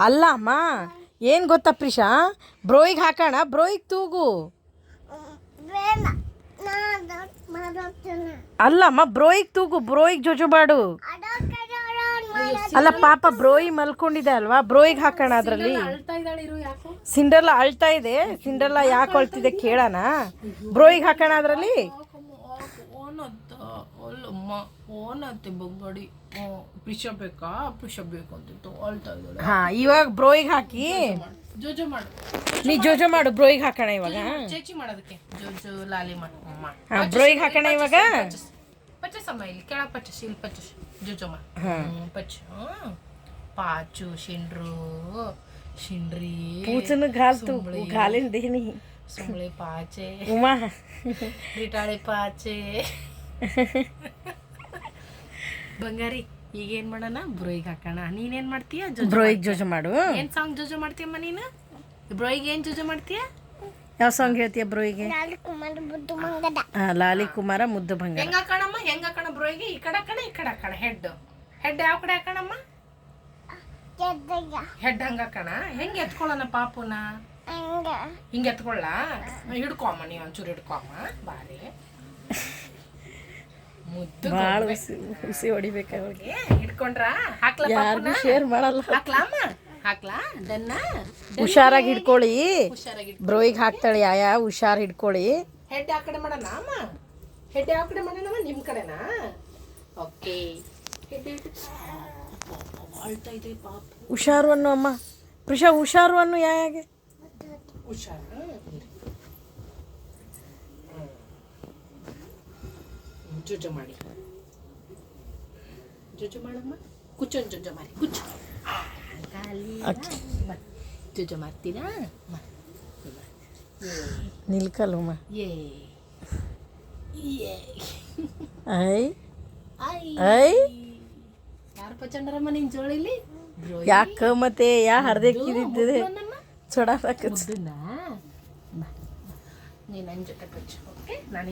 ಅಲ್ಲ ಅಮ್ಮ ಏನು ಗೊತ್ತಾ ಪ್ರಿಷಾ, ಬ್ರೋಯಿಗೆ ಹಾಕೋಣ, ಬ್ರೋಯಿಗೆ ತೂಗು. ಅಲ್ಲಮ್ಮ ಬ್ರೋಯಿಗೆ ತೂಗು, ಬ್ರೋಯಿಗೆ ಜೊಜುಬಾಡು. ಅಲ್ಲ ಪಾಪ ಬ್ರೋಯಿ ಮಲ್ಕೊಂಡಿದೆ ಅಲ್ವಾ, ಬ್ರೋಯಿಗೆ ಹಾಕೋಣ. ಅದರಲ್ಲಿ ಸಿಂಡರ್ಲಾ ಅಳ್ತಾ ಇದೆ. ಸಿಂಡರ್ಲಾ ಯಾಕೆ ಅಳ್ತಿದೆ ಕೇಳೋಣ. ಬ್ರೋಯಿಗೆ ಹಾಕೋಣ ಅದರಲ್ಲಿ. ಹಾ ಇವಾಗ ಬ್ರೋಯಿಗೆ ಹಾಕಿ ನೀ ಜೋಜೋ ಮಾಡು. ಬ್ರೋಯಿಗೆ ಹಾಕೋಣ ಇವಾಗ. ಹಾ ಬ್ರೋಯಿಗೆ ಹಾಕೋಣ ಇವಾಗ. पाचू शिंड्रू शिंड्री पूछन घाल तू घालेन देनी सुमले पाचे उमा रिटाळे पाचे ಬಂಗಾರಿ ಈಗ ಏನು ಮಾಡೋಣ, ಬ್ರೋಯಿಗೆ ಹಾಕೋಣ. ನೀನೇನು ಮಾಡ್ತೀಯ? ಬ್ರೋಯಿಗೆ ಜೋಜೋ ಮಾಡು. ಏನು ಸಾಂಗ್ ಜೋಜೋ ಮಾಡ್ತೀಯಮ್ಮ ನೀನು? ಬ್ರೋಯಿಗೆ ಏನು ಜೋಜೋ ಮಾಡ್ತೀಯ? ಯಾವ ಸಾಂಗ್ ಹೇಳ್ತೀಯ ಬ್ರೋಯಿಗೆ? ಲಾಲಿ ಕುಮಾರ ಮುದ್ದು ಬಂಗಾರ. ಹೆಂಗೆ ಹಾಕೋಣಮ್ಮ? ಹೆಂಗೆ ಹಾಕೋಣ ಬ್ರೋಯಿಗೆ? ಈ ಕಡೆ ಹಾಕೋಣ, ಈ ಕಡೆ ಹಾಕೋಣ. ಹೆಡ್ ಹೆಡ್ ಯಾವ ಕಡೆ ಹಾಕೋಣಮ್ಮ? ಹೆಡ್ ಹಂಗೆ ಹಾಕೋಣ. ಹೆಂಗೆ ಎತ್ಕೊಳ್ಳೋಣ ಪಾಪುನ? ಹಿಂಗೆ ಎತ್ಕೊಳ್ಳ. ಹಿಡ್ಕೊಮ್ಮ, ನೀವು ಒಂಚೂರು ಹಿಡ್ಕೊಮ್ಮ. ಬಾರಿ ಮುದ್ದು ಭಾಳ ಹುಸಿ ಹೊಡಿಬೇಕು ಅವ್ರಿಗೆ. ಹಿಡ್ಕೊಂಡ್ರ ಹಾಕ್ಲಾ? ಯಾರಿಗೂ ಶೇರ್ ಮಾಡಲ್ಲ. ಹಾಕ್ಲಾಮ್ಮ? ಹಾಕ್ಲಾ? ಡನ್ನ. ಹುಷಾರಾಗಿ ಹಿಡ್ಕೊಳ್ಳಿ. ಹುಷಾರಾಗಿ ಬ್ರೋಯಿಗೆ ಹಾಕ್ತಾಳೆ ಆಯಾ, ಹುಷಾರು ಹಿಡ್ಕೊಳ್ಳಿ. ಹೆಡ್ ಯಾವ ಕಡೆ ಮಾಡೋಣ ಅಮ್ಮ? ಹೆಡ್ ಯಾವ ಕಡೆ ಮಾಡೋಣಮ್ಮ? ನಿಮ್ಮ ಕಡೆನಾ? ಓಕೆ. ಹೆಡ್ ಅಳ್ತಾ ಇದೆ ಪಾಪ. ಹುಷಾರು ಅನ್ನು ಅಮ್ಮ. ಪ್ರಿಷಾ ಹುಷಾರು ಅನ್ನು ಯಾಯಾಗೆ. ಹುಷಾರು. ಜೊಜೊ ಮಾಡಿ, ಜೊಜೊ ಮಾಡಮ್ಮ. ಕುಚ್ಚೊಂದು ಜೊಜೊ ಮಾಡಿ, ಕುಚ್ಚು. ಜೊಜೊ ಮಾಡ್ತೀರಾ? ನಿಲ್ಕಲ್ಲಮ್ಮ. ಏ ಐ ಐ ಯಾರು ಪಚಂಡರಮ್ಮ ನಿನ್ ಜೋಳಿಲಿ? ಯಾಕ ಮತ್ತೆ ಯಾ ಹರ್ದಕ್ಕಿದ್ದಿದೆ ಚೊಡ ನೀನು ನನ್ನ ಜೊತೆ ಪಚ್ಚು. ಓಕೆ ನಾನು